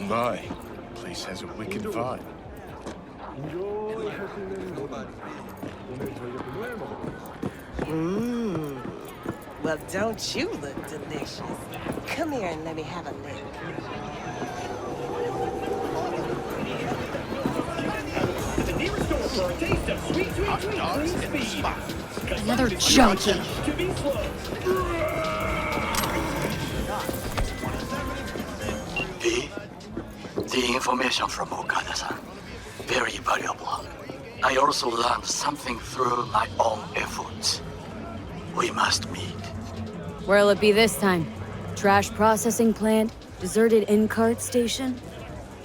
My, place has a wicked vibe. Mmm. Well, don't you look delicious? Come here and let me have a lick. Another junkie. The information from Okada-san, very valuable. I also learned something through my own efforts. We must meet. Where'll it be this time? Trash processing plant? Deserted in-cart station?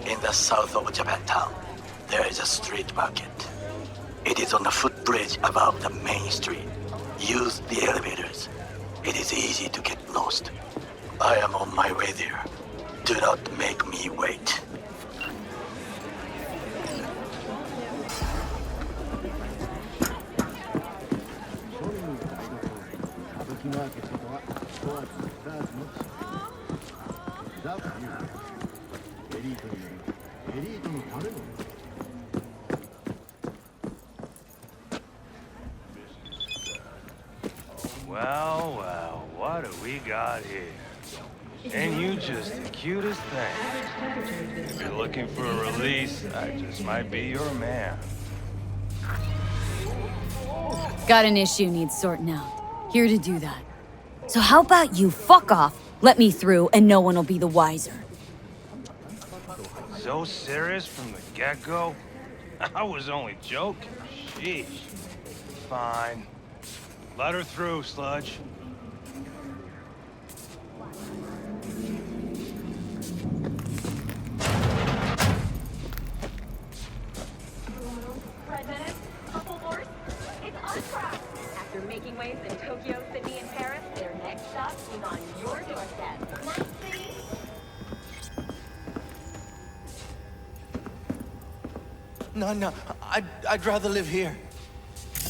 In the south of Japantown, there is a street market. It is on a footbridge above the main street. Use the elevators. It is easy to get lost. I am on my way there. Do not make me wait. Well, what do we got here? And you just the cutest thing. If you're looking for a release, I just might be your man. Got an issue needs sorting out. Here to do that. So how about you fuck off, let me through, and no one will be the wiser. So serious from the get-go? I was only joking. Sheesh. Fine. Let her through, Sludge. President, couple boards. It's on track. After making waves in Tokyo, Sydney, and Paris, their next stop is on your doorstep. Nice city. No, I'd rather live here.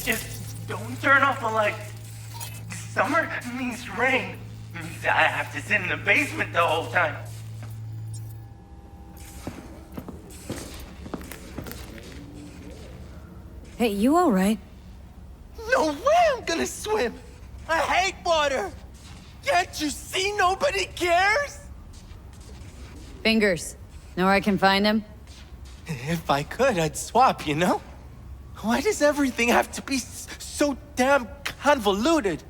Just don't turn off the lights. Summer means rain. Means I have to sit in the basement the whole time. Hey, you alright? No way I'm gonna swim! I hate water! Can't you see nobody cares? Fingers. Know where I can find him? If I could, I'd swap, you know? Why does everything have to be so damn convoluted?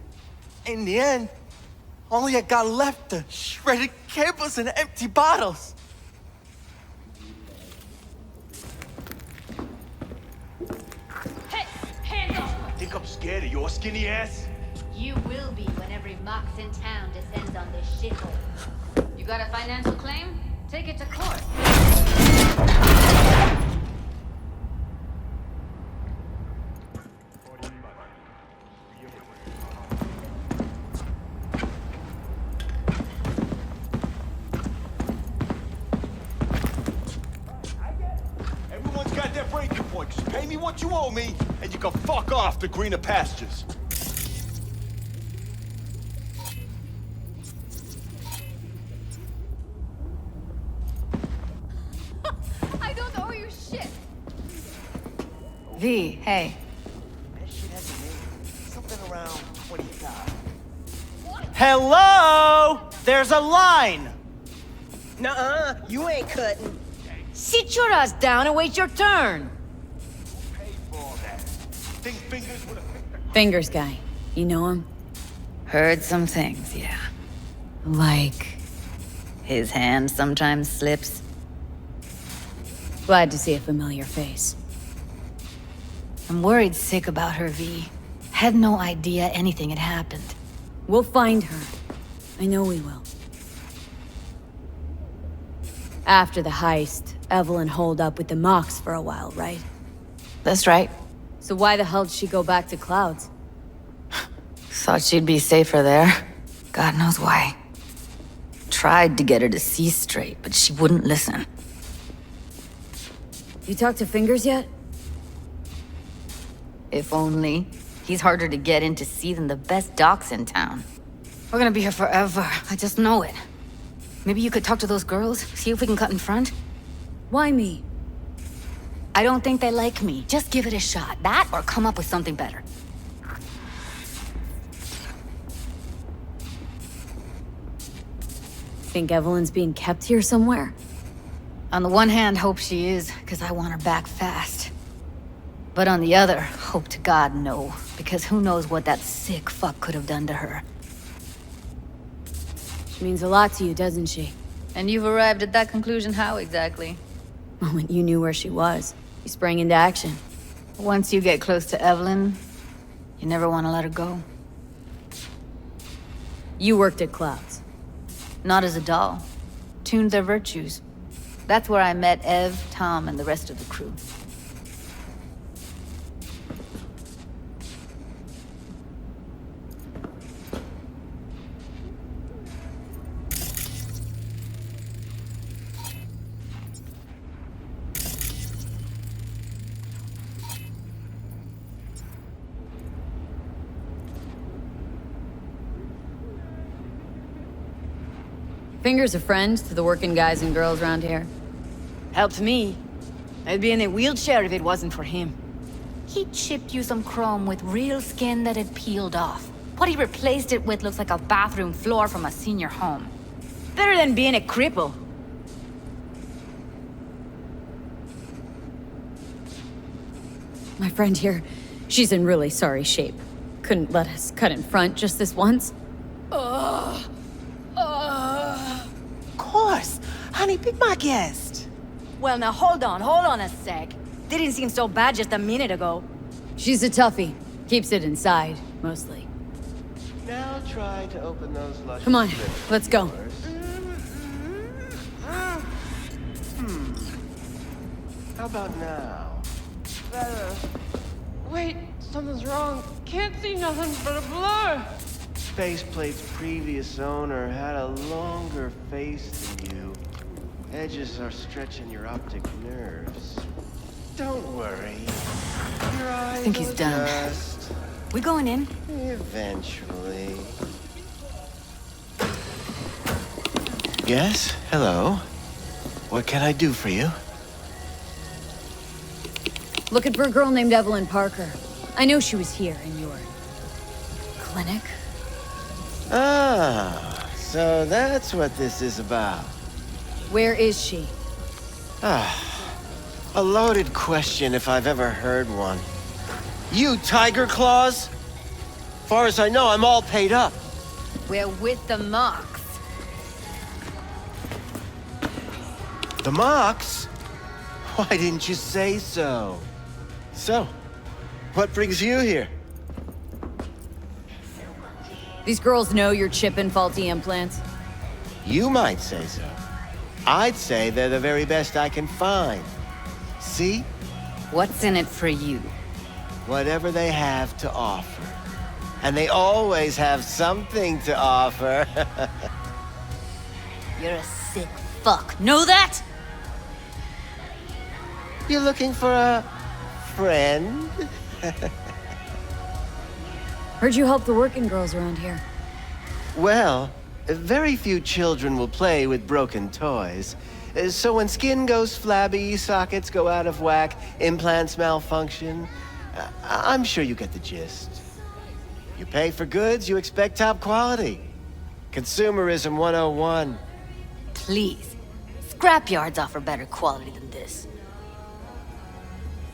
In the end, all I got left are shredded cables and empty bottles. Hey, hands off! Think I'm scared of your skinny ass? You will be when every Mox in town descends on this shithole. You got a financial claim? Take it to court. Everyone's got their breaking point. Just pay me what you owe me, and you can fuck off to greener pastures. I don't owe you shit! V, hey. That shit has a name. Something around 25. Hello! There's a line! Nuh-uh, you ain't cutting. Sit your ass down and wait your turn. Pay for all that. Think Fingers would have... Fingers guy. You know him? Heard some things, yeah. Like... His hand sometimes slips. Glad to see a familiar face. I'm worried sick about her, V. Had no idea anything had happened. We'll find her. I know we will. After the heist, Evelyn holed up with the Mox for a while, right? That's right. So why the hell did she go back to Clouds? Thought she'd be safer there. God knows why. Tried to get her to see straight, but she wouldn't listen. You talked to Fingers yet? If only. He's harder to get in to see than the best docs in town. We're gonna be here forever. I just know it. Maybe you could talk to those girls, see if we can cut in front? Why me? I don't think they like me. Just give it a shot. That or come up with something better. Think Evelyn's being kept here somewhere? On the one hand, hope she is, because I want her back fast. But on the other, hope to God no, because who knows what that sick fuck could have done to her. She means a lot to you, doesn't she? And you've arrived at that conclusion how exactly? The moment you knew where she was, you sprang into action. Once you get close to Evelyn, you never want to let her go. You worked at Clouds. Not as a doll. Tuned their virtues. That's where I met Ev, Tom, and the rest of the crew. Finger's a friend to the working guys and girls around here. Helped me. I'd be in a wheelchair if it wasn't for him. He chipped you some chrome with real skin that had peeled off. What he replaced it with looks like a bathroom floor from a senior home. Better than being a cripple. My friend here, she's in really sorry shape. Couldn't let us cut in front just this once. Of course. Honey, be my guest. Well, now hold on a sec. Didn't seem so bad just a minute ago. She's a toughie. Keeps it inside, mostly. Now try to open those luscious Come on, lips let's go. of yours. How about now? Better. Wait, something's wrong. Can't see nothing but a blur. Faceplate's previous owner had a longer face than you. Edges are stretching your optic nerves. Don't worry. Your eyes I think he's will done. adjust. We going in? Eventually. Yes? Hello? What can I do for you? Looking for a girl named Evelyn Parker. I know she was here in your clinic. Ah, so that's what this is about. Where is she? A loaded question if I've ever heard one. You Tiger Claws? Far as I know, I'm all paid up. We're with the Mox. The Mox? Why didn't you say so? So, what brings you here? These girls know you're chipping faulty implants. You might say so. I'd say they're the very best I can find. See? What's in it for you? Whatever they have to offer. And they always have something to offer. You're a sick fuck. Know that? You looking for a friend? Heard you help the working girls around here. Well, very few children will play with broken toys. So when skin goes flabby, sockets go out of whack, implants malfunction, I'm sure you get the gist. You pay for goods, you expect top quality. Consumerism 101. Please. Scrapyards offer better quality than this.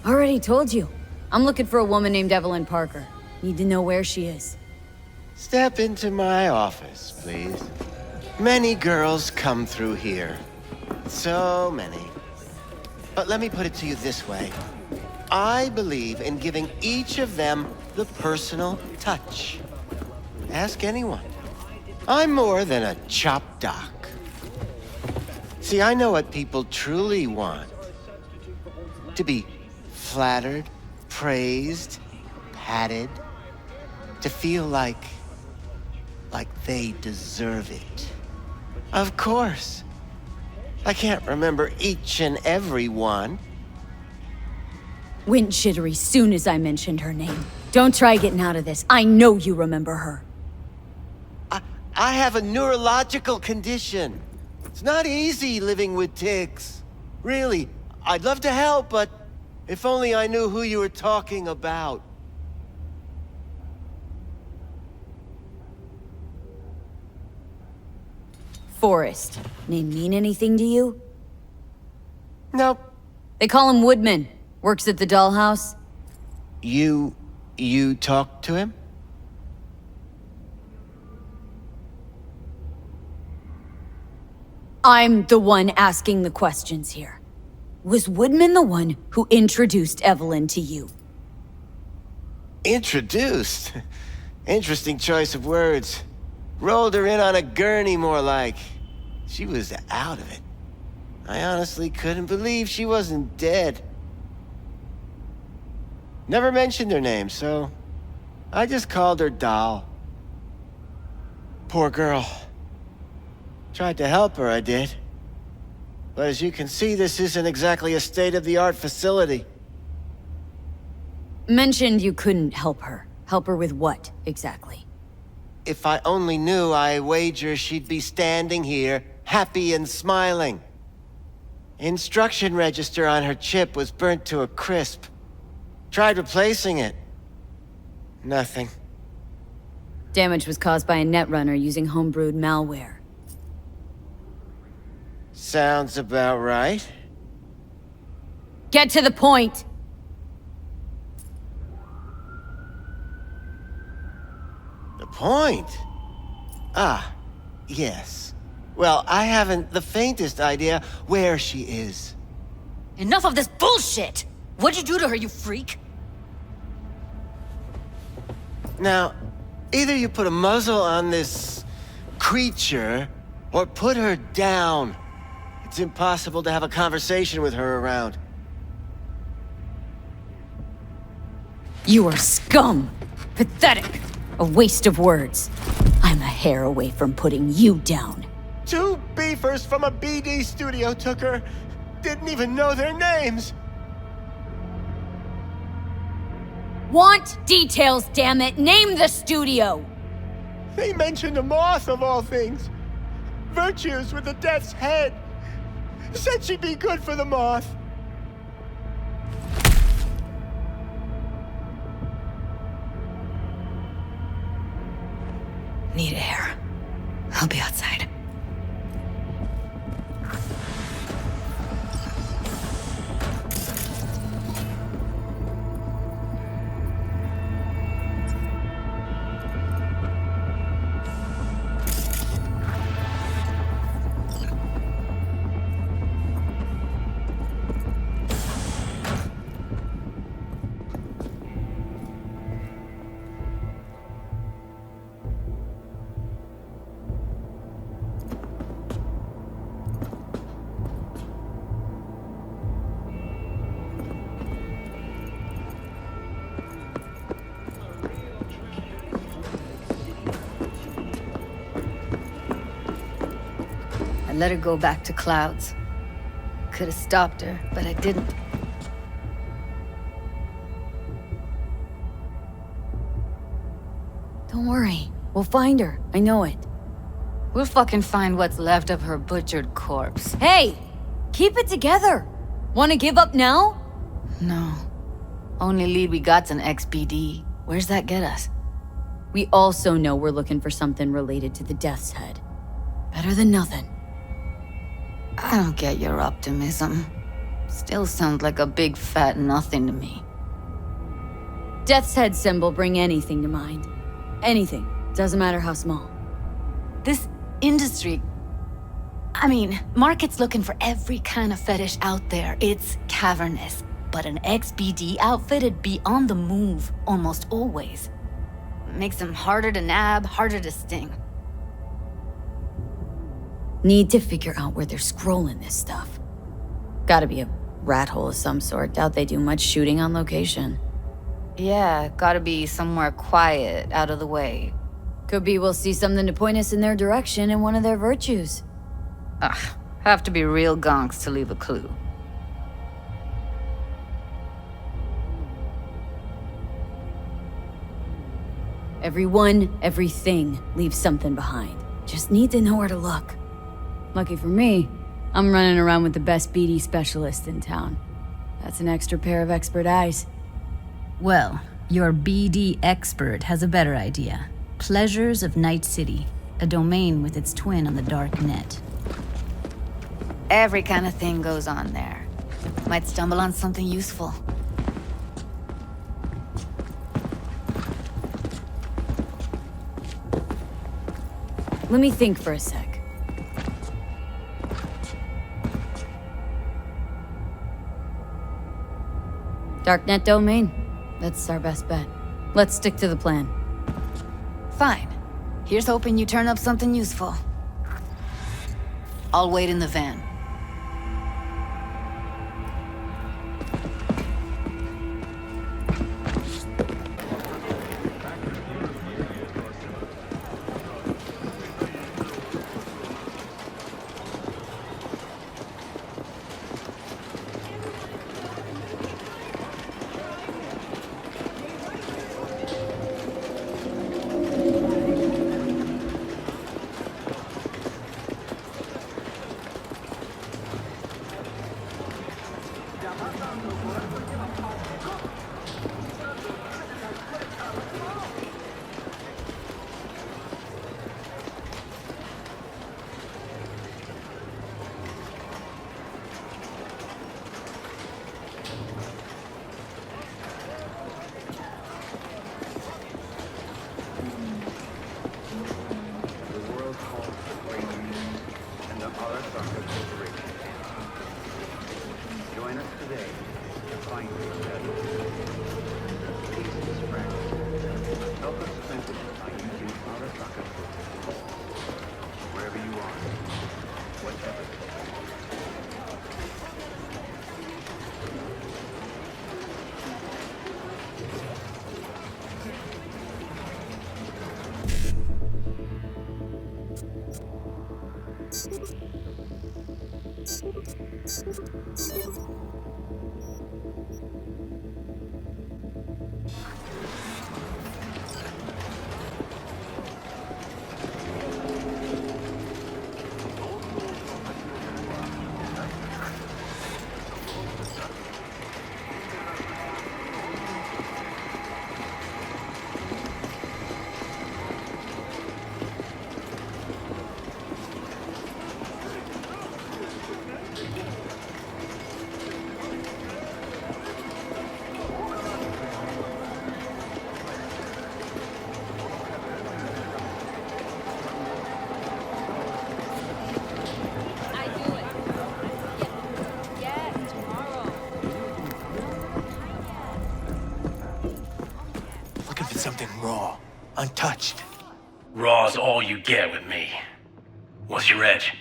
Already told you. I'm looking for a woman named Evelyn Parker. Need to know where she is. Step into my office, please. Many girls come through here. So many. But let me put it to you this way. I believe in giving each of them the personal touch. Ask anyone. I'm more than a chop doc. See, I know what people truly want. To be flattered, praised, patted. To feel like they deserve it. Of course. I can't remember each and every one. Went jittery soon as I mentioned her name. Don't try getting out of this. I know you remember her. I have a neurological condition. It's not easy living with tics. Really, I'd love to help, but if only I knew who you were talking about. Forrest. Name mean anything to you? Nope. They call him Woodman. Works at the dollhouse. You talked to him? I'm the one asking the questions here. Was Woodman the one who introduced Evelyn to you? Introduced? Interesting choice of words. Rolled her in on a gurney, more like. She was out of it. I honestly couldn't believe she wasn't dead. Never mentioned her name, so I just called her Doll. Poor girl. Tried to help her, I did. But as you can see, this isn't exactly a state-of-the-art facility. Mentioned you couldn't help her. Help her with what, exactly? If I only knew, I wager she'd be standing here, happy and smiling. Instruction register on her chip was burnt to a crisp. Tried replacing it. Nothing. Damage was caused by a netrunner using homebrewed malware. Sounds about right. Get to the point! The point? Ah, yes. Well, I haven't the faintest idea where she is. Enough of this bullshit! What'd you do to her, you freak? Now, either you put a muzzle on this creature, or put her down. It's impossible to have a conversation with her around. You are scum! Pathetic! A waste of words. I'm a hair away from putting you down. 2 beefers from a BD studio took her. Didn't even know their names. Want details, damn it! Name the studio! They mentioned a moth of all things. Virtues with the death's head. Said she'd be good for the moth. Need air. I'll be outside. I let her go back to Clouds. Could have stopped her, but I didn't. Don't worry. We'll find her. I know it. We'll fucking find what's left of her butchered corpse. Hey! Keep it together! Wanna give up now? No. Only lead we got's an XBD. Where's that get us? We also know we're looking for something related to the Death's Head. Better than nothing. I don't get your optimism. Still sounds like a big fat nothing to me. Death's Head symbol bring anything to mind. Anything. Doesn't matter how small. This industry... I mean, market's looking for every kind of fetish out there. It's cavernous. But an XBD outfit'd be on the move, almost always. Makes them harder to nab, harder to sting. Need to figure out where they're scrolling this stuff. Gotta be a rat hole of some sort. Doubt they do much shooting on location. Yeah, gotta be somewhere quiet, out of the way. Could be we'll see something to point us in their direction in one of their virtues. Ugh, have to be real gonks to leave a clue. Everyone, everything leaves something behind. Just need to know where to look. Lucky for me, I'm running around with the best BD specialist in town. That's an extra pair of expert eyes. Well, your BD expert has a better idea. Pleasures of Night City, a domain with its twin on the dark net. Every kind of thing goes on there. Might stumble on something useful. Let me think for a sec. Darknet domain? That's our best bet. Let's stick to the plan. Fine. Here's hoping you turn up something useful. I'll wait in the van. Something raw, untouched. Raw's all you get with me. What's your edge?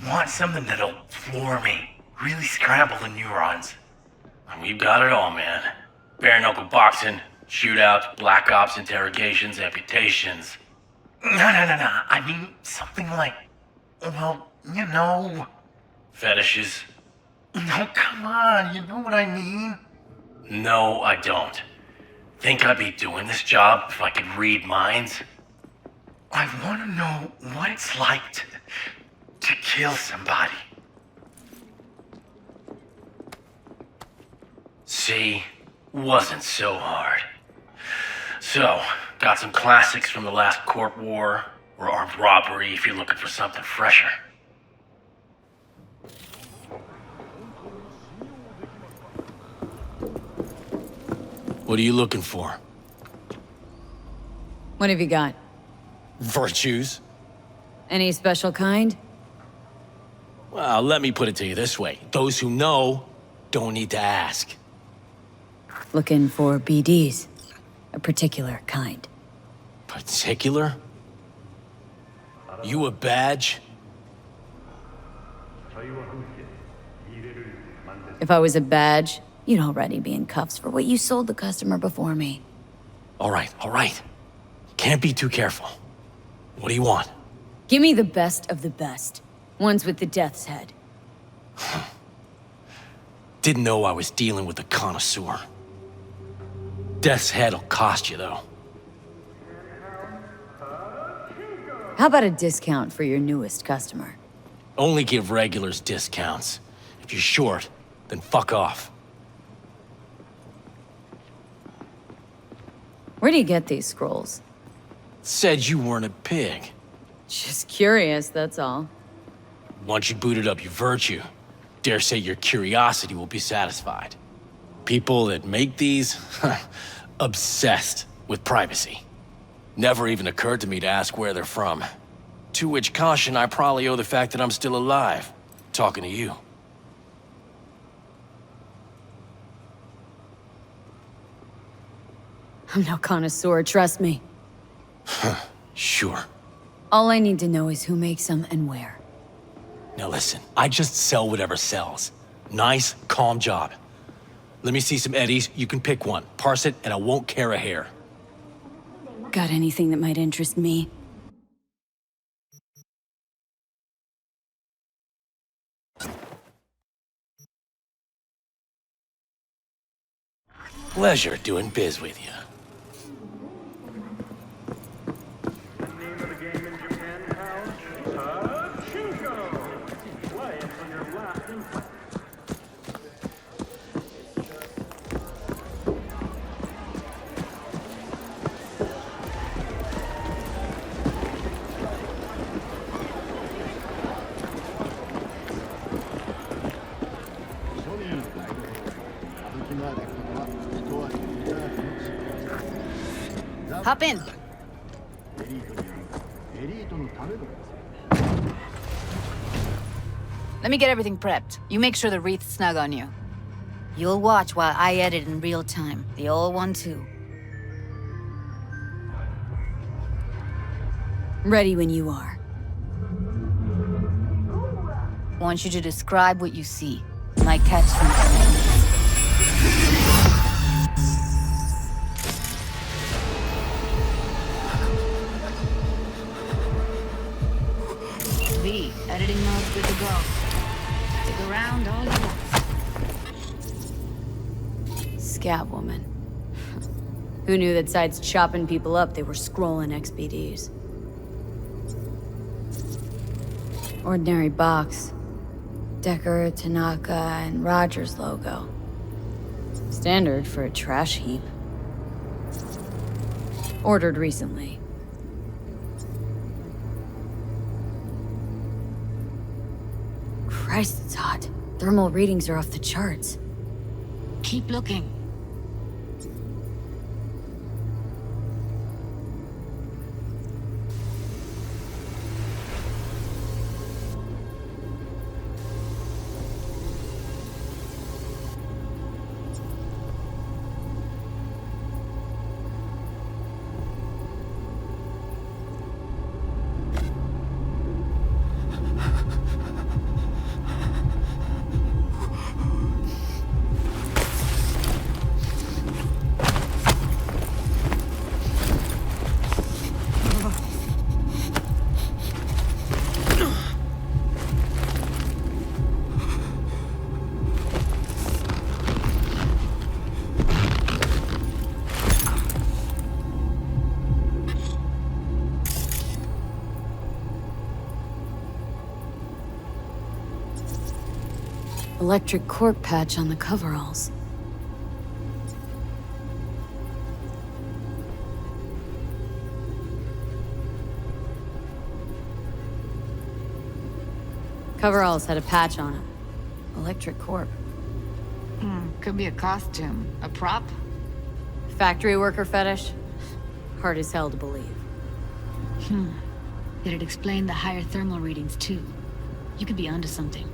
Want something that'll floor me, really scramble the neurons. We've got it all, man. Bare knuckle boxing, shootouts, black ops interrogations, amputations. No. I mean something like, well, you know. Fetishes. No, come on, you know what I mean? No, I don't. Think I'd be doing this job if I could read minds? I want to know what it's like to kill somebody. See? Wasn't so hard. So, got some classics from the last Corp War, or armed robbery if you're looking for something fresher. What are you looking for? What have you got? Virtues? Any special kind? Well, let me put it to you this way. Those who know don't need to ask. Looking for BDs. A particular kind. Particular? You a badge? If I was a badge, you'd already be in cuffs for what you sold the customer before me. All right. Can't be too careful. What do you want? Give me the best of the best. Ones with the death's head. Didn't know I was dealing with a connoisseur. Death's head'll cost you, though. How about a discount for your newest customer? Only give regulars discounts. If you're short, then fuck off. Where do you get these scrolls? Said you weren't a pig. Just curious, that's all. Once you booted up your virtue, dare say your curiosity will be satisfied. People that make these, obsessed with privacy. Never even occurred to me to ask where they're from. To which caution I probably owe the fact that I'm still alive, talking to you. I'm no connoisseur, trust me. Sure. All I need to know is who makes them and where. Now listen, I just sell whatever sells. Nice, calm job. Let me see some eddies, you can pick one. Parse it, and I won't care a hair. Got anything that might interest me? Pleasure doing biz with you. Hop in. Let me get everything prepped. You make sure the wreath's snug on you. You'll watch while I edit in real time. The old one, too. Ready when you are. Want you to describe what you see. Might catch something. Editing mode's good to go. Stick around all you want. Scab woman. Who knew that besides chopping people up, they were scrolling XBDs? Ordinary box. Decker, Tanaka, and Rogers logo. Standard for a trash heap. Ordered recently. Christ, it's hot. Thermal readings are off the charts. Keep looking. Electric cork patch on the coveralls. Coveralls had a patch on them. Electric corp. Could be a costume. A prop? Factory worker fetish? Hard as hell to believe. Did it explain the higher thermal readings, too? You could be onto something.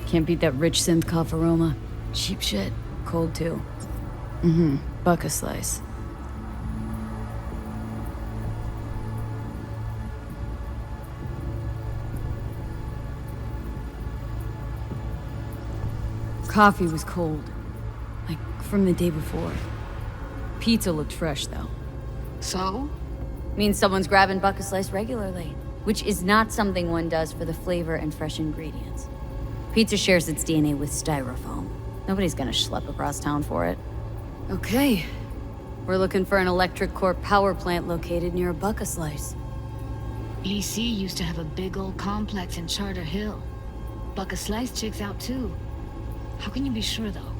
Can't beat that rich synth cough aroma. Cheap shit. Cold, too. Buck a slice. Coffee was cold. Like, from the day before. Pizza looked fresh, though. So? Means someone's grabbing Buck a Slice regularly, which is not something one does for the flavor and fresh ingredients. Pizza shares its DNA with styrofoam. Nobody's gonna schlep across town for it. Okay. We're looking for an electric core power plant located near a Buck a Slice. EC used to have a big old complex in Charter Hill. Buck a Slice checks out too. How can you be sure though?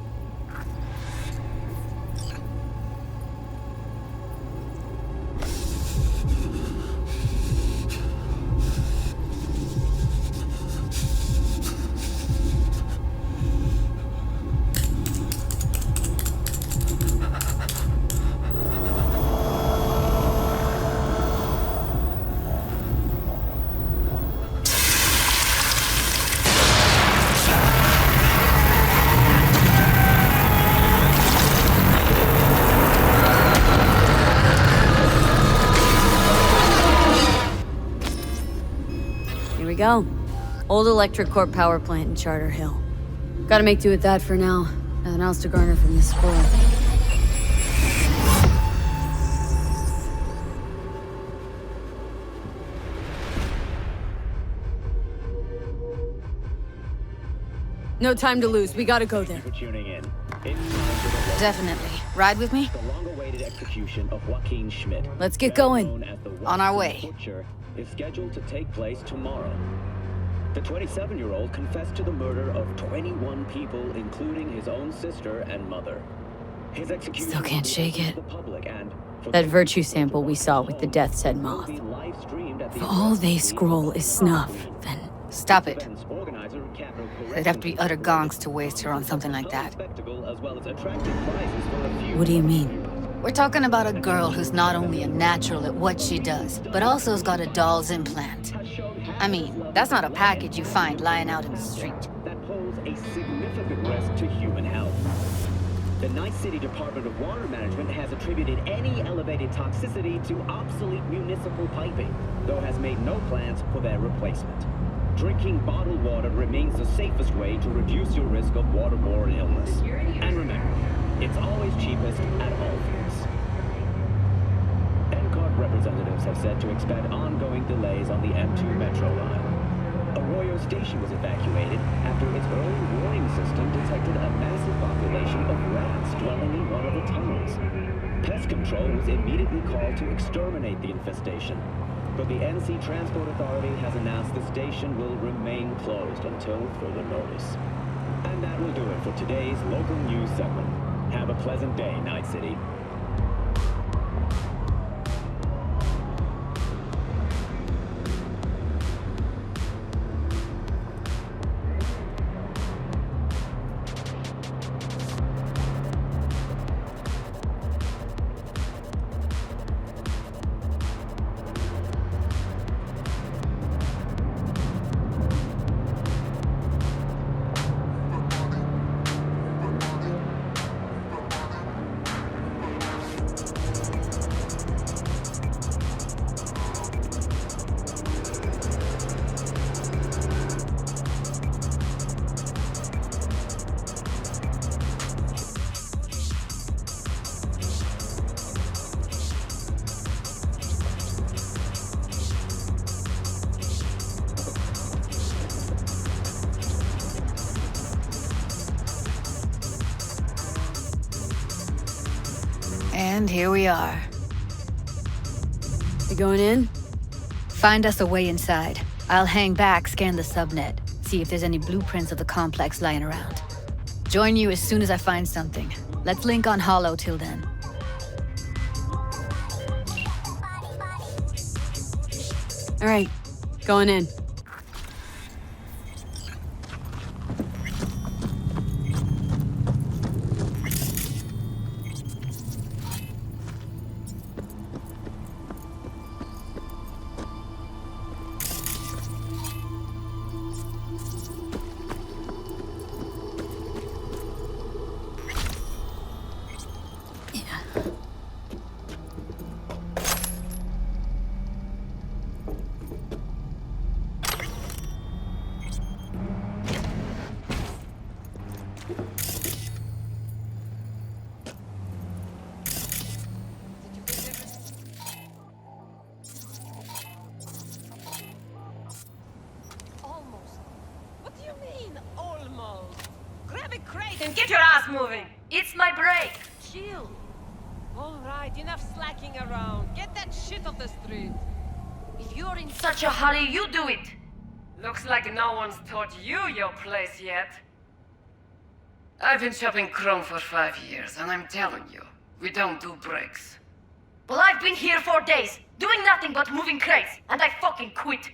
Here we go. Old electric core power plant in Charter Hill. Gotta make do with that for now. Nothing else to garner from this score. No time to lose. We gotta go there. Definitely. Ride with me? The long-awaited execution of Joaquin Schmidt. Let's get going. known as the On our White way. Butcher, is scheduled to take place tomorrow. The 27-year-old confessed to the murder of 21 people, including his own sister and mother. His execution Still can't shake it. to the public and for That the virtue sample we saw with the Death's Head moth. will be live-streamed at the If all they scroll is snuff, then... Stop it. event's organizer, Capital They'd have to be utter gonks to waste her on something like that. spectacle, as well as attractive prizes for a few. What do you mean? We're talking about a girl who's not only a natural at what she does, but also has got a doll's implant. I mean, that's not a package you find lying out in the street. That pose a significant risk to human health. The Night City Department of Water Management has attributed any elevated toxicity to obsolete municipal piping, though has made no plans for their replacement. Drinking bottled water remains the safest way to reduce your risk of waterborne illness. And remember, it's always cheapest at all fuels. NCART representatives have said to expect ongoing delays on the M2 Metro line. Arroyo Station was evacuated after its early warning system detected a massive population of rats dwelling in one of the tunnels. Pest control was immediately called to exterminate the infestation. But the NC Transport Authority has announced the station will remain closed until further notice. And that will do it for today's local news segment. Have a pleasant day, Night City. And here we are. You going in? Find us a way inside. I'll hang back, scan the subnet, see if there's any blueprints of the complex lying around. Join you as soon as I find something. Let's link on Hollow till then. All right, going in. the crate and get your ass moving! It's my break. Chill. All right, enough slacking around. Get that shit off the street. If you're in such a hurry, you do it. Looks like no one's taught you your place yet. I've been shopping Chrome for 5 years, and I'm telling you, we don't do breaks. Well, I've been here 4 days, doing nothing but moving crates, and I fucking quit.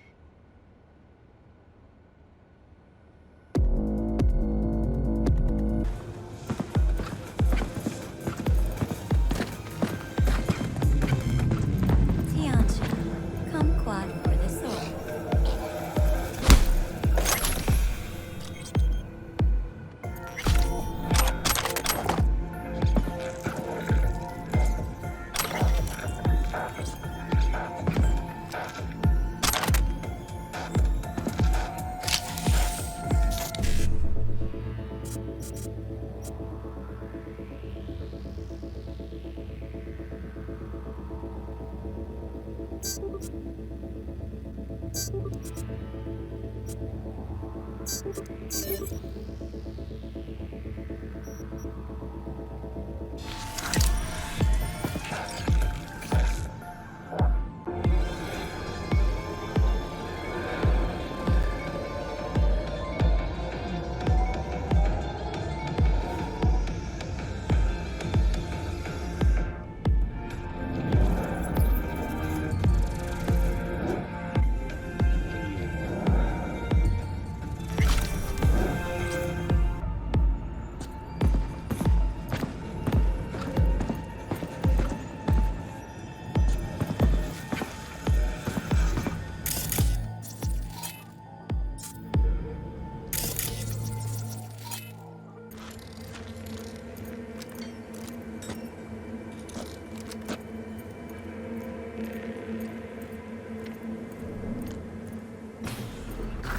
Tianchi, come quad for the soul.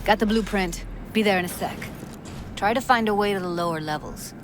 Got the blueprint. Be there in a sec. Try to find a way to the lower levels.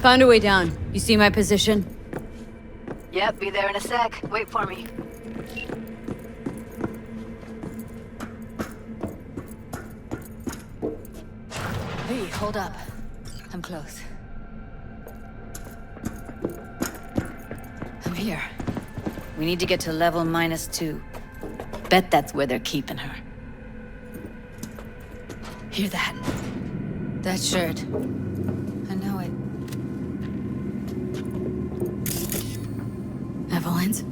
Found a way down. You see my position? Yep, be there in a sec. Wait for me. Hey, hold up. I'm close. I'm here. We need to get to level -2. Bet that's where they're keeping her. Hear that? That shirt. I know it. Evelyn's?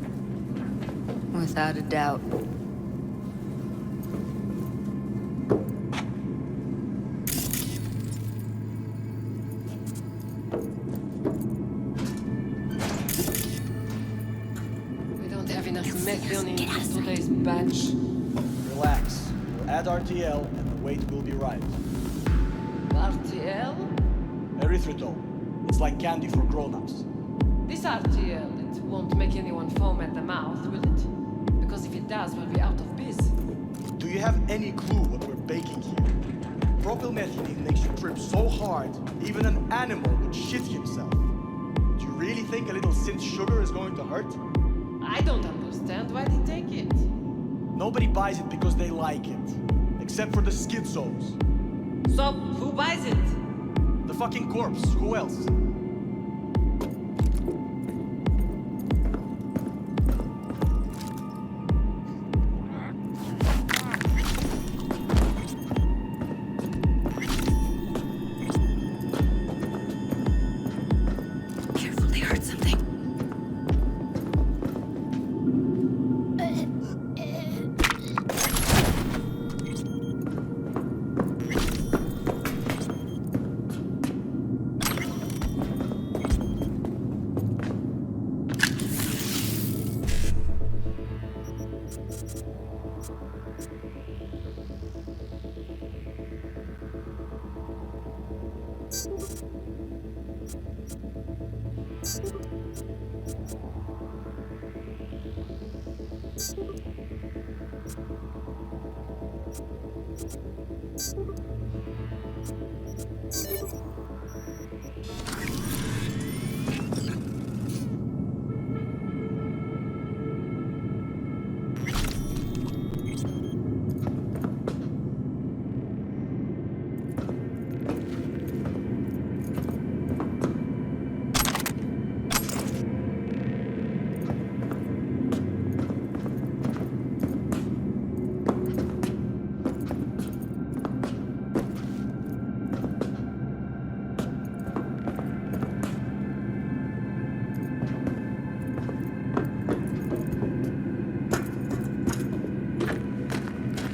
Without a doubt. We don't have enough methionine for today's batch. Relax. We'll add RTL and the weight will be right. RTL? Erythritol. It's like candy for grown-ups. This RTL, it won't make anyone foam at the mouth, will it? Because if it does, we'll be out of biz. Do you have any clue what we're baking here? Propylmethylene makes you trip so hard, even an animal would shit himself. Do you really think a little synth sugar is going to hurt? I don't understand why they take it. Nobody buys it because they like it. Except for the schizos. So, who buys it? The fucking corpse. Who else? Careful, they heard something.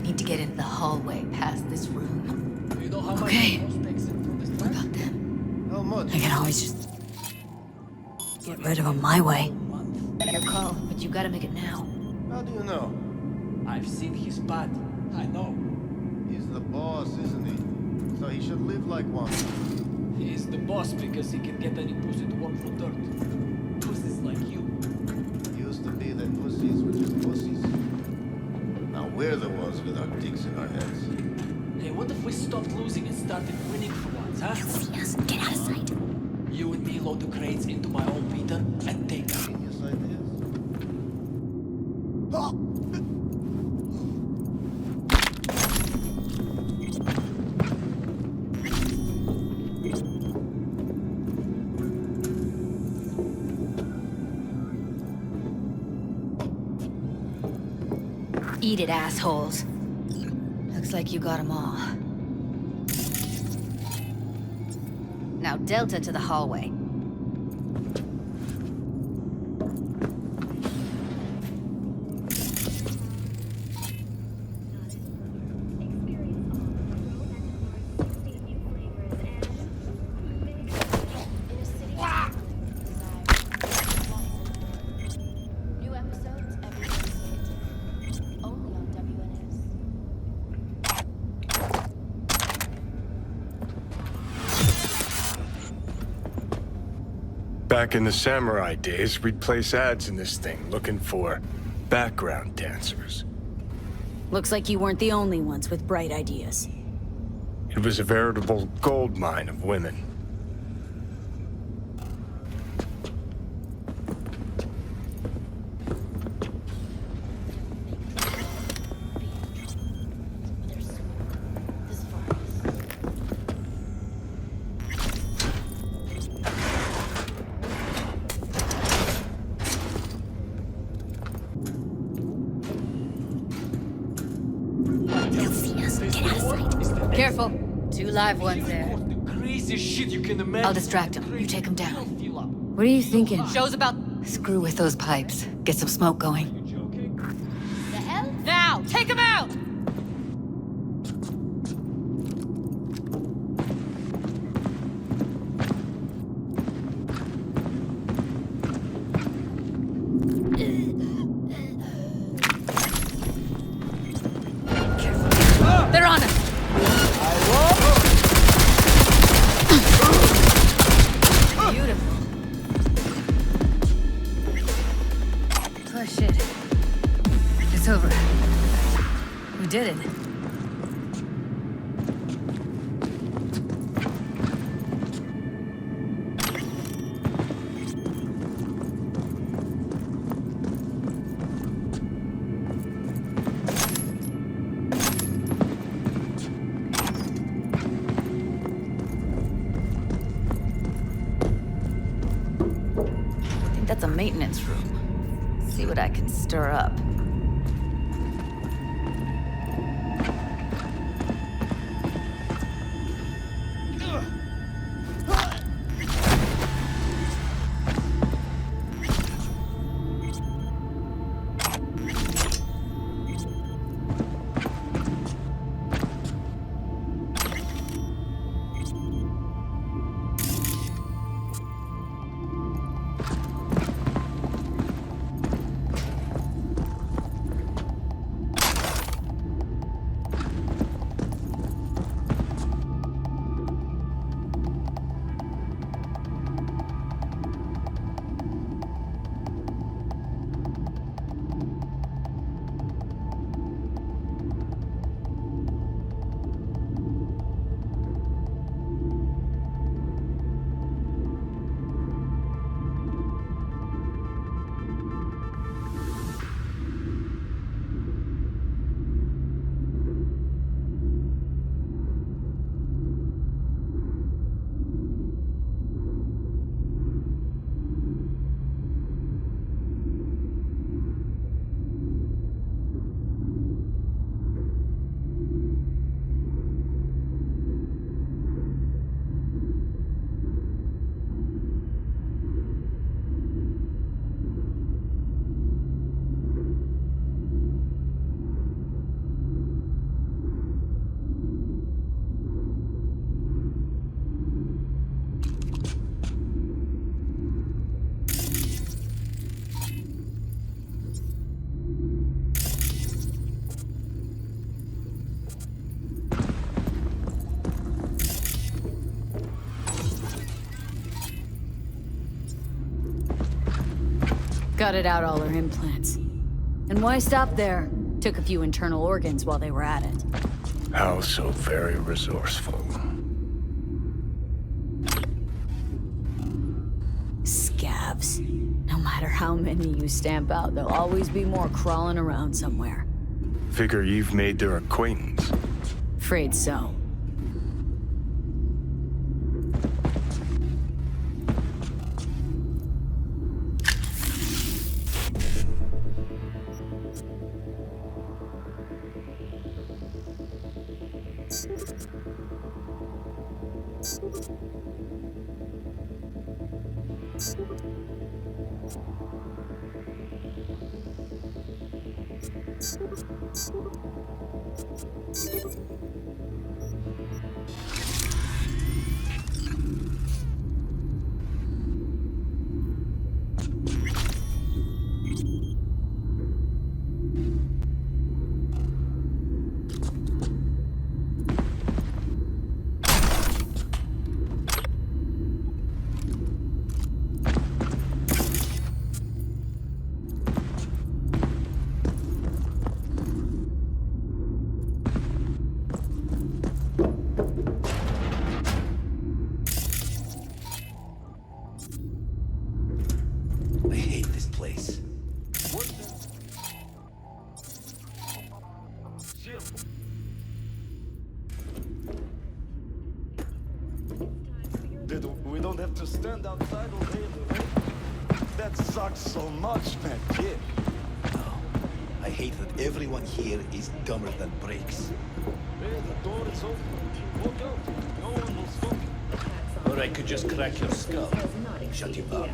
Need to get into the hallway past this room. Do you know how much Okay. takes in from this What about them? How much? I can always just get rid of them my way. Your call, but you gotta make it now. How do you know? I've seen his pad. I know. He's the boss, isn't he? So he should live like one. He's the boss because he can get any pussy to work for dirt. Pussies like you. Used to be that pussies were just pussies. Now we're the ones with our dicks in our heads. Hey, what if we stopped losing and started winning for once, huh? They'll see us. Get out of sight. You and me load the crates into my old beater and take them. Genius ideas. Eat it, assholes. Looks like you got them all. Now Delta to the hallway. New episodes every Wednesday. Only on WNS. Back in the samurai days, we'd place ads in this thing looking for background dancers. Looks like you weren't the only ones with bright ideas. It was a veritable gold mine of women. They'll see us. Get out of sight. Careful. 2 live ones there. Craziest shit you can imagine. I'll distract him. You take him down. What are you thinking? Show's about... Screw with those pipes. Get some smoke going. The hell? Now! Take him out! They're on us! Beautiful. Push it. It's over. We did it. That's a maintenance room. See what I can stir up. Gutted out all her implants. And why stop there? Took a few internal organs while they were at it. How so very resourceful. Scabs. No matter how many you stamp out, there'll always be more crawling around somewhere. Figure you've made their acquaintance. Afraid so. I hate this place. We don't have to stand outside all day in the rain. That sucks so much, man, kid. No, I hate that everyone here is dumber than bricks. Or I could just crack your skull. Shut you up.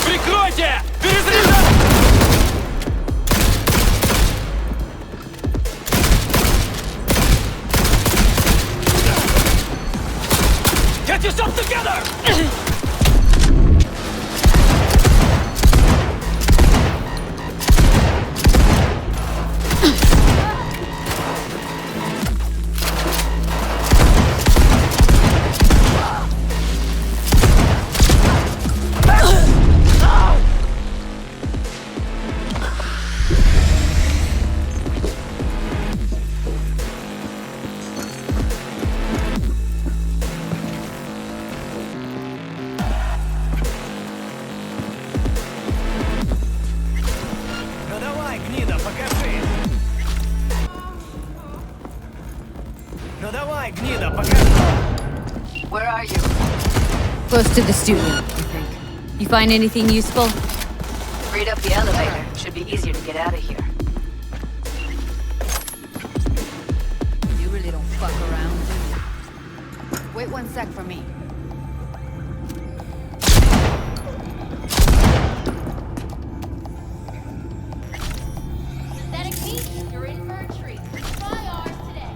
Прикройте! Перезаряжай! Get yourself together! Where are you? Close to the studio, I think. You find anything useful? Freed up the elevator. Should be easier to get out of here. You really don't fuck around, do you? Wait 1 sec for me. Synthetic Beast, you're in for a treat. Try ours today.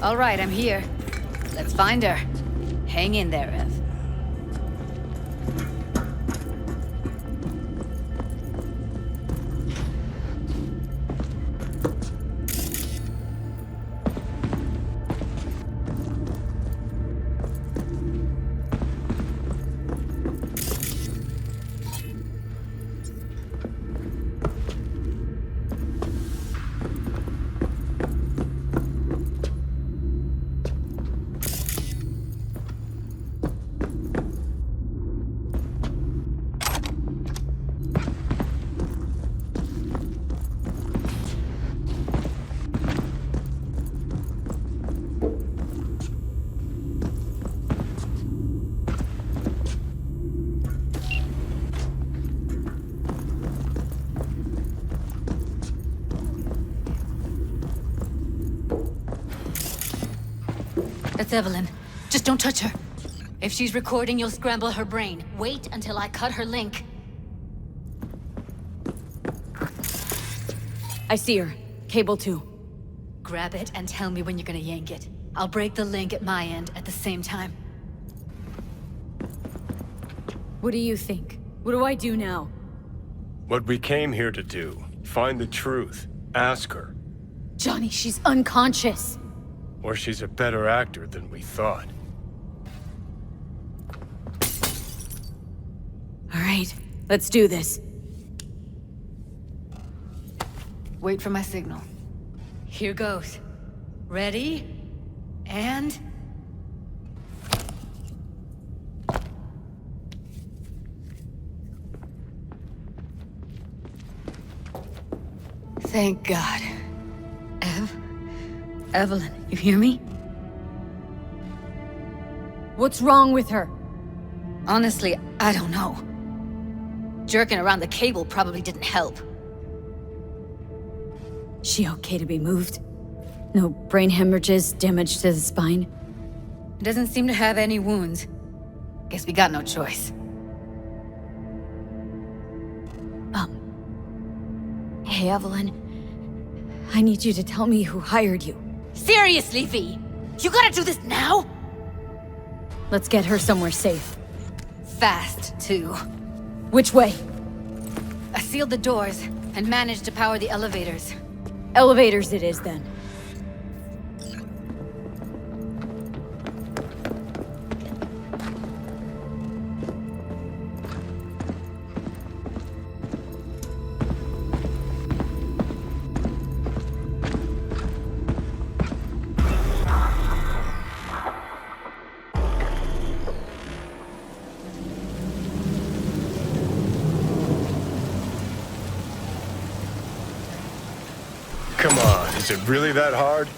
All right, I'm here. Let's find her. Hang in there, Ev. That's Evelyn. Just don't touch her. If she's recording, you'll scramble her brain. Wait until I cut her link. I see her. Cable 2. Grab it and tell me when you're gonna yank it. I'll break the link at my end at the same time. What do you think? What do I do now? What we came here to do. Find the truth. Ask her. Johnny, she's unconscious. Or she's a better actor than we thought. All right, let's do this. Wait for my signal. Here goes. Ready? And... Thank God. Evelyn, you hear me? What's wrong with her? Honestly, I don't know. Jerking around the cable probably didn't help. She okay to be moved? No brain hemorrhages, damage to the spine? Doesn't seem to have any wounds. Guess we got no choice. Hey, Evelyn. I need you to tell me who hired you. Seriously, V? You gotta do this now? Let's get her somewhere safe. Fast, too. Which way? I sealed the doors and managed to power the elevators. Elevators it is, then. Is it really that hard?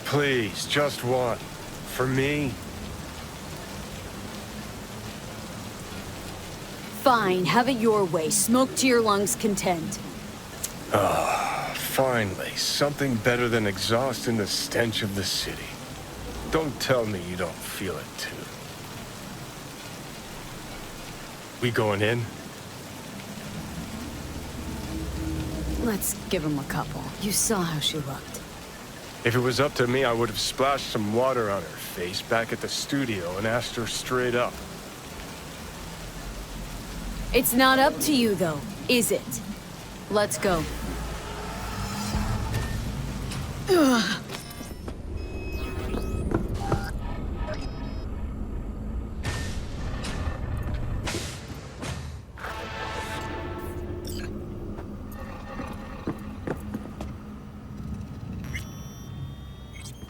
Please, just one. For me? Fine, have it your way. Smoke to your lungs' content. Ah, finally. Something better than exhaust in the stench of the city. Don't tell me you don't feel it, too. We going in? Let's give him a couple. You saw how she looked. If it was up to me, I would have splashed some water on her face back at the studio and asked her straight up. It's not up to you, though, is it? Let's go. Ugh.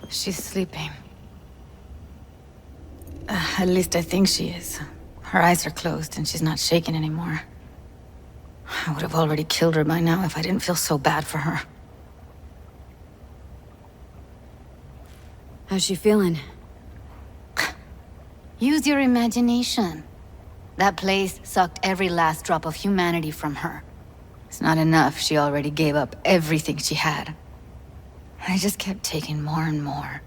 She's sleeping. At least I think she is. Her eyes are closed and she's not shaking anymore. I would have already killed her by now if I didn't feel so bad for her. How's she feeling? Use your imagination. That place sucked every last drop of humanity from her. It's not enough, she already gave up everything she had. I just kept taking more and more.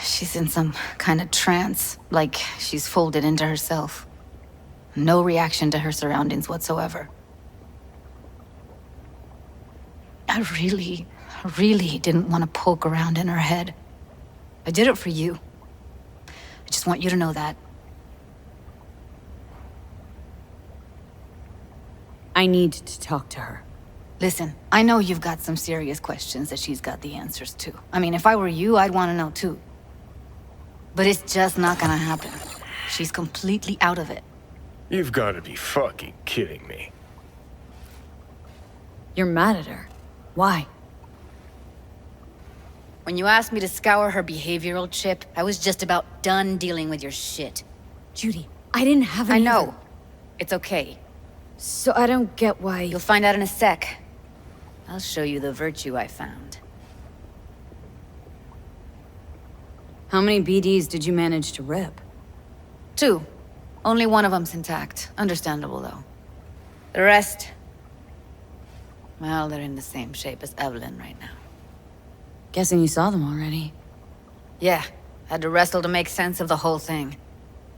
She's in some kind of trance, like she's folded into herself. No reaction to her surroundings whatsoever. I really didn't want to poke around in her head. I did it for you. I just want you to know that. I need to talk to her. Listen, I know you've got some serious questions that she's got the answers to. I mean, if I were you, I'd want to know too. But it's just not gonna happen. She's completely out of it. You've got to be fucking kidding me. You're mad at her. Why? When you asked me to scour her behavioral chip, I was just about done dealing with your shit. Judy, I didn't have any... I know. It's okay. So I don't get why... You'll find out in a sec. I'll show you the virtue I found. How many BDs did you manage to rip? 2. Only one of them's intact. Understandable, though. The rest... well, they're in the same shape as Evelyn right now. Guessing you saw them already. Yeah, had to wrestle to make sense of the whole thing.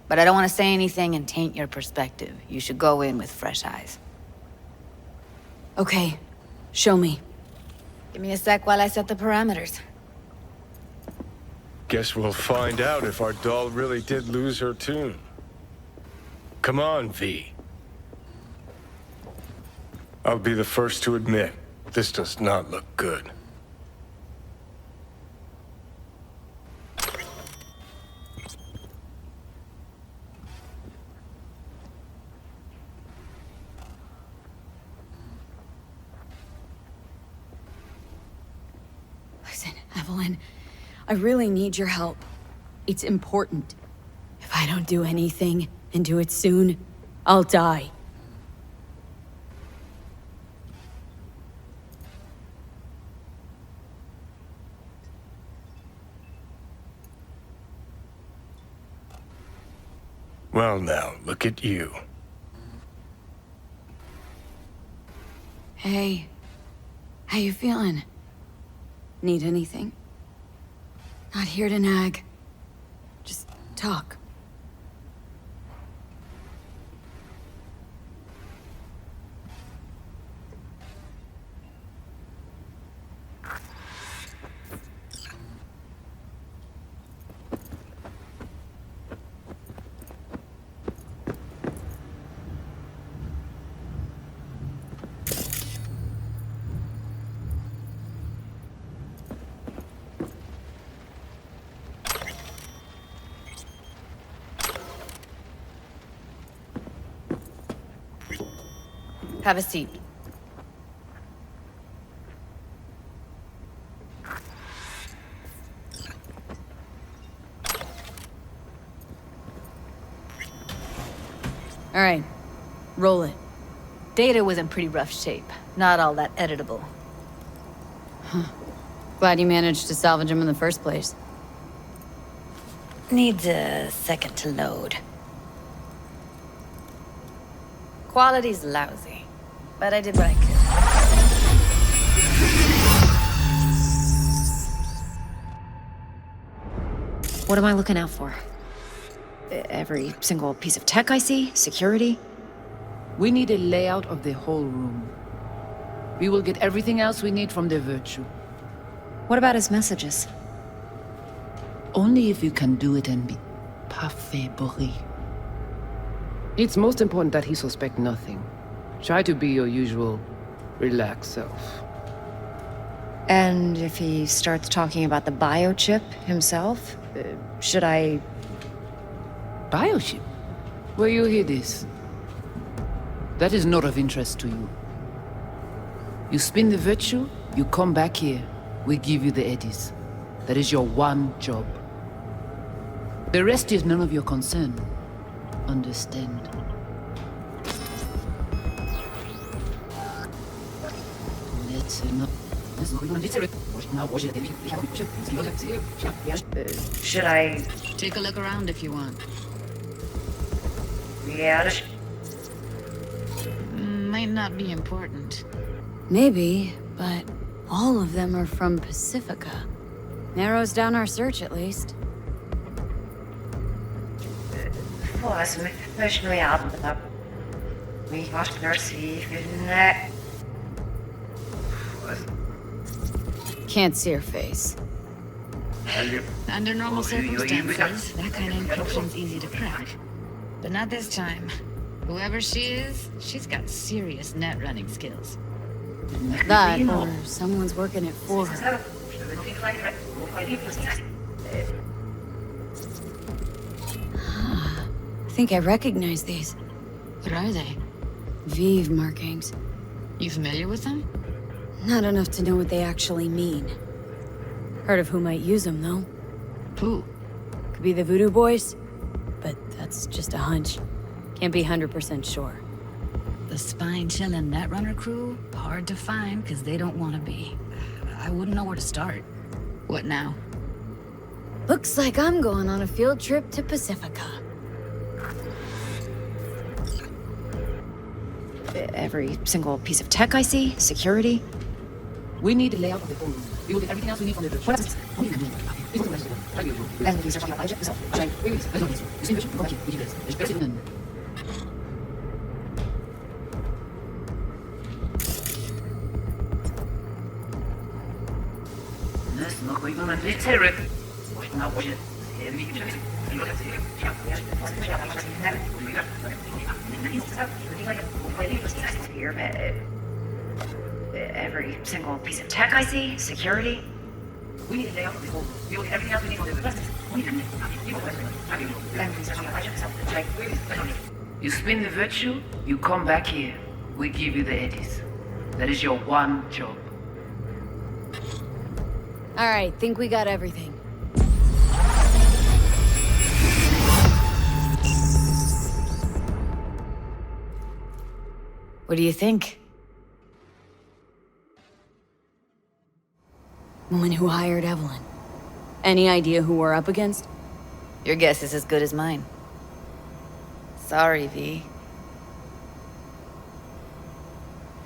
But I don't want to say anything and taint your perspective. You should go in with fresh eyes. Okay, show me. Give me a sec while I set the parameters. Guess we'll find out if our doll really did lose her tune. Come on, V. I'll be the first to admit, this does not look good. Listen, Evelyn, I really need your help. It's important. If I don't do anything, and do it soon, I'll die. Well now, look at you. Hey, how you feeling? Need anything? Not here to nag. Just talk. Have a seat. All right, roll it. Data was in pretty rough shape. Not all that editable. Huh. Glad you managed to salvage him in the first place. Needs a second to load. Quality's lousy, but I did what I could. What am I looking out for? Every single piece of tech I see? Security? We need a layout of the whole room. We will get everything else we need from the Virtue. What about his messages? Only if you can do it and be parfait bourré. It's most important that he suspect nothing. Try to be your usual, relaxed self. And if he starts talking about the biochip himself, should I... Biochip? Where you hear this? That is not of interest to you. You spin the Virtue, you come back here, we give you the eddies. That is your one job. The rest is none of your concern. Understand? Should I... Take a look around if you want. Yeah, Might not be important. Maybe, but all of them are from Pacifica. Narrows down our search, at least. Can't see her face. Under normal circumstances, that kind of encryption's easy to crack. But not this time. Whoever she is, she's got serious net running skills. That, or someone's working it for her. I think I recognize these. What are they? Vive markings. You familiar with them? Not enough to know what they actually mean. Heard of who might use them, though. Who? Could be the Voodoo Boys, but that's just a hunch. Can't be 100% sure. The spine-chilling Netrunner crew? Hard to find, because they don't want to be. I wouldn't know where to start. What now? Looks like I'm going on a field trip to Pacifica. Every single piece of tech I see? Security? We need a layout of the whole room. We will get everything else we need from the Virtue. What else? And you search on your biochip yourself. Should I... You see Virtue? Go back here. We do this. There's basically Every single piece of tech I see? Security? we need a layout of the whole room. We will get everything else we need from the Virtue. You spin the Virtue, you come back here. We give you the eddies. That is your one job. Alright, think we got everything. What do you think? Woman who hired Evelyn. Any idea who we're up against? Your guess is as good as mine. Sorry, V.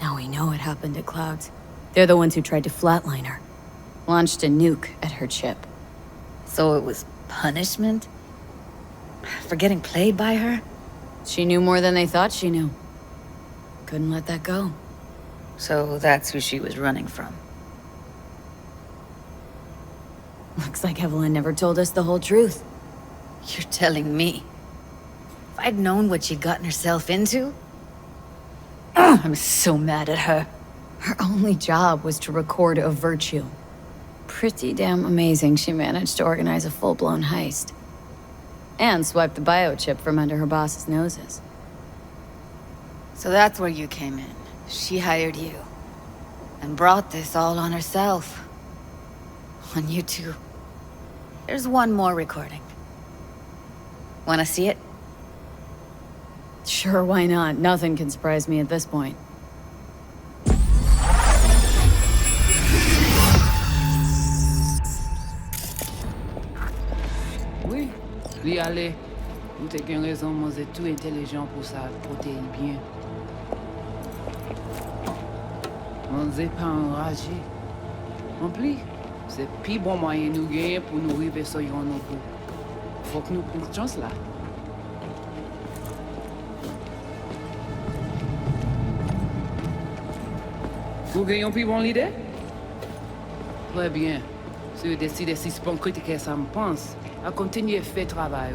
Now we know what happened at Clouds. They're the ones who tried to flatline her. Launched a nuke at her chip. So it was punishment? For getting played by her? She knew more than they thought she knew. Couldn't let that go. So that's who she was running from. Looks like Evelyn never told us the whole truth. You're telling me? If I'd known what she'd gotten herself into... I'm so mad at her. Her only job was to record a Virtue. Pretty damn amazing she managed to organize a full-blown heist. And swipe the biochip from under her boss's noses. So that's where you came in. She hired you. And brought this all on herself. On you two. There's one more recording. Wanna see it? Sure, why not? Nothing can surprise me at this point. Li ale, ou te gen raison, moi c'est tout intelligent pour ça, protéger bien. On n'est pas enragé. En plus, c'est plus bon moyen nous gagner pour nous arriver sur yon nous. Faut que nous prenions chance là. Vous gagnez plus bon l'idée? Très bien. Si vous décidez si c'est pas critiquer ça me pense, à continuer à faire travail.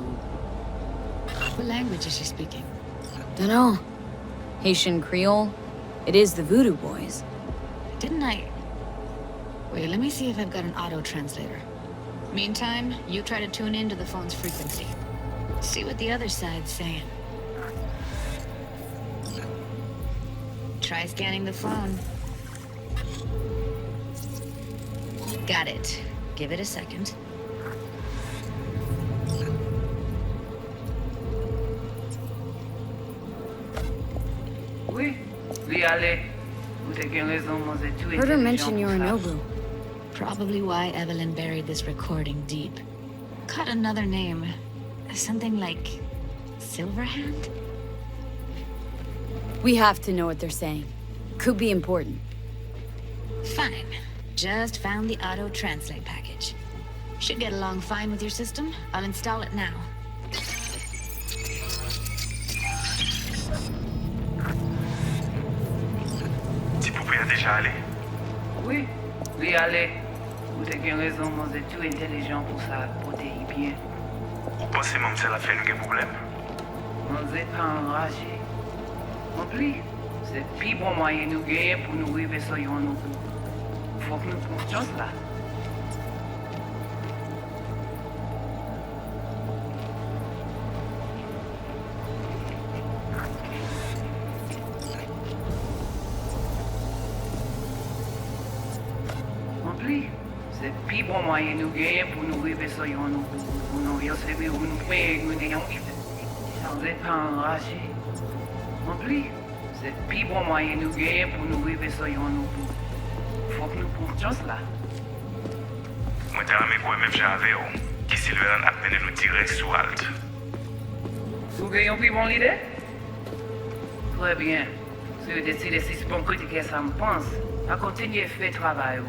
What language is she speaking? Dunno. Haitian Creole? It is the Voodoo Boys. Didn't I... Wait, let me see if I've got an auto-translator. Meantime, you try to tune into the phone's frequency. See what the other side's saying. Try scanning the phone. Got it. Give it a second. Oui, oui, allez. Vous te gen raison, moi c'est tout Heard her mention intelligent pour ça. Yorinobu. Probably why Evelyn buried this recording deep. Caught another name. Something like... Silverhand? We have to know what they're saying. Could be important. Fine. Just found the auto-translate package. Should get along fine with your system. I'll install it now. Tu pouvais déjà aller? Oui, oui, allez. Vous te gen raison, moi c'est tout intelligent pour ça, protéger bien. Ou pensez même que ça a fait nous des problèmes? On n'est pas enragé. En plus, c'est plus bon moyen nous gagner pour nous arriver sur yon nous. Faut que nous prenions chance là. En plus, c'est plus bon moyen nous gagner pour nous arriver sur yon nous. Pour nous recevoir ou nous faire nous ayons vite. On n'est pas enragé. En plus, c'est plus bon moyen nous gagner pour nous arriver sur yon nous. Faut que nous prenions chance là. Moi, t'as aimé quoi même j'avais, qui Silverhand a peine nous tirer sous halte. Vous gagnez plus bon l'idée? Très bien. Si vous décidez si c'est bon critiquer ça me pense, à continuer à faire travail.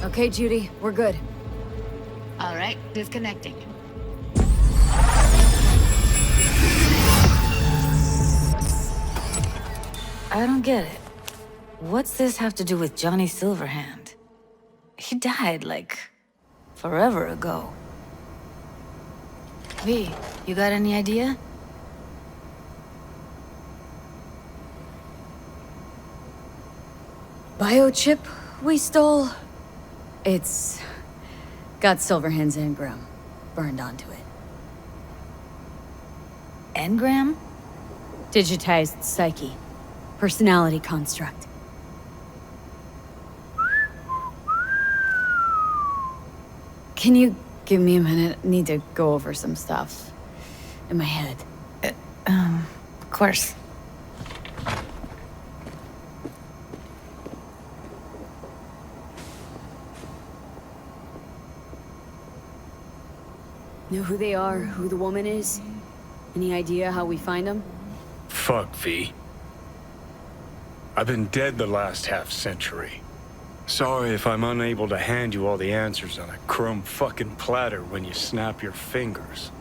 Okay, Judy, we're good. All right, disconnecting. I don't get it. What's this have to do with Johnny Silverhand? He died, like, forever ago. V, you got any idea? Biochip we stole? It's got Silverhand's engram burned onto it. Engram? Digitized psyche. Personality construct. Can you give me a minute? I need to go over some stuff in my head. Of course. Know who they are, who the woman is? Any idea how we find them? Fuck, V. I've been dead the last half-century. Sorry if I'm unable to hand you all the answers on a chrome fucking platter when you snap your fingers.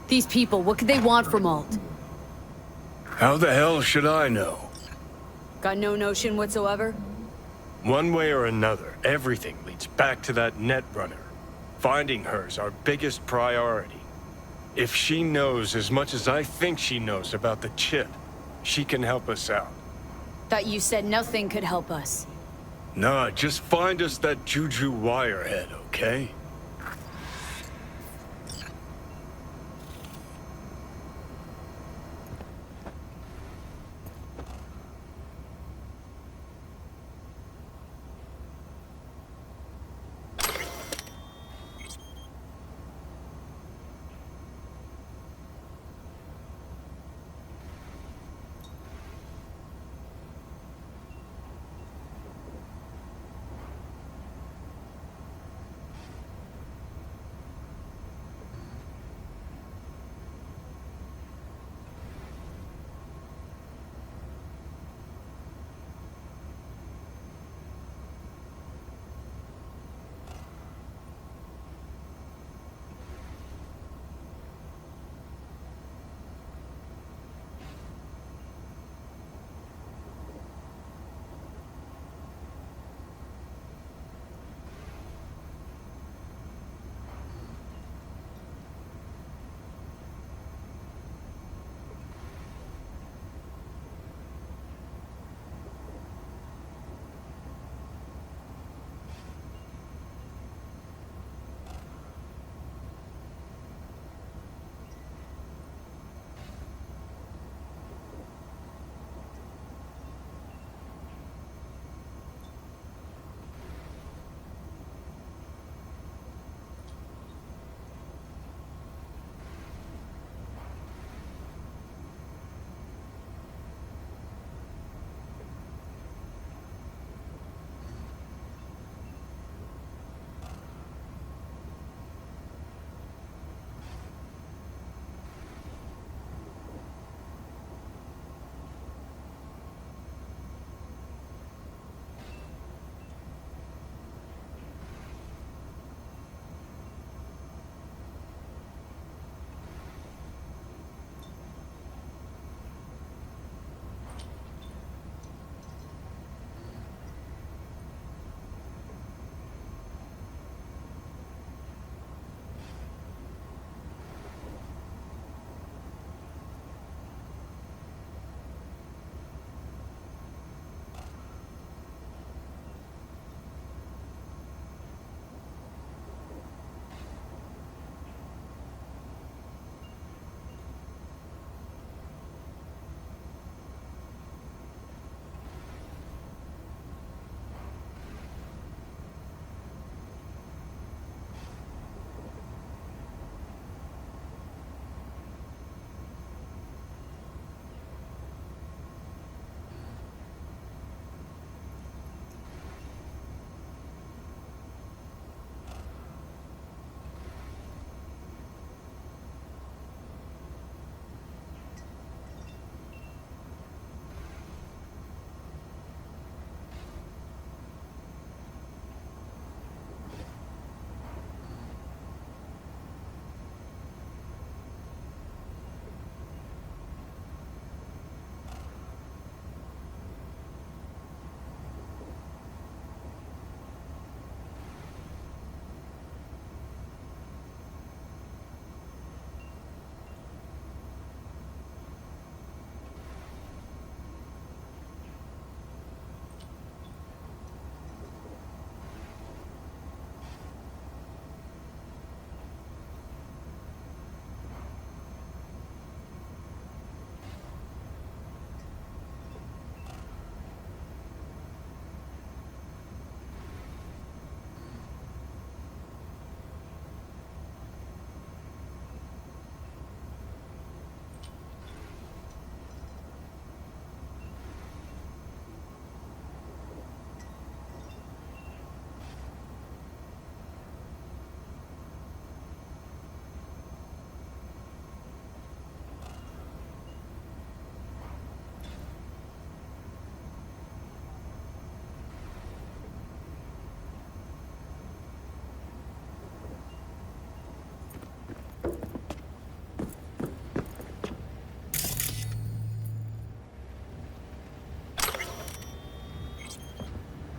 These people, what could they want from Alt? How the hell should I know? Got no notion whatsoever? One way or another, everything leads back to that Netrunner. Finding her's our biggest priority. If she knows as much as I think she knows about the chip, she can help us out. Thought you said nothing could help us. Nah, just find us that Juju wirehead, okay?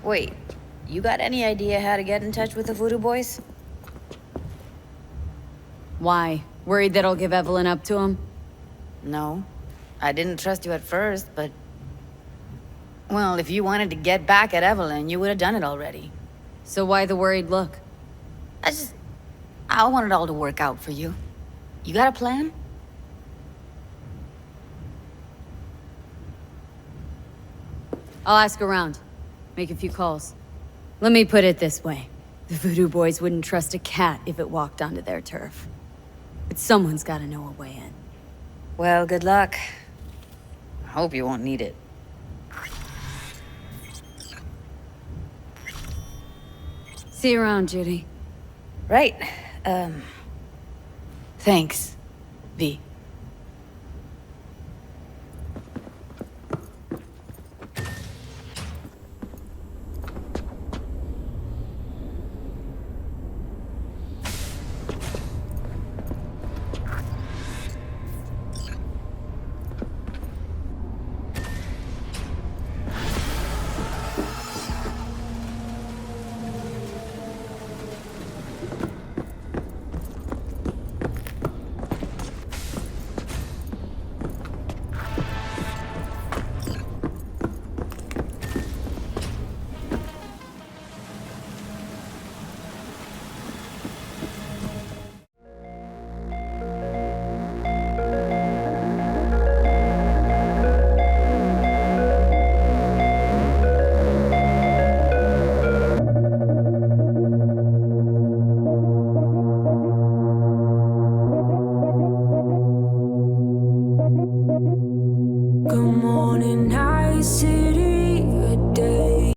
Wait, you got any idea how to get in touch with the Voodoo Boys? Why? Worried that I'll give Evelyn up to him? No. I didn't trust you at first, but... Well, if you wanted to get back at Evelyn, you would have done it already. So why the worried look? I want it all to work out for you. You got a plan? I'll ask around. Make a few calls. Let me put it this way. The Voodoo Boys wouldn't trust a cat if it walked onto their turf. But someone's gotta know a way in. Well, good luck. I hope you won't need it. See you around, Judy. Right. Thanks, V. Good morning, I see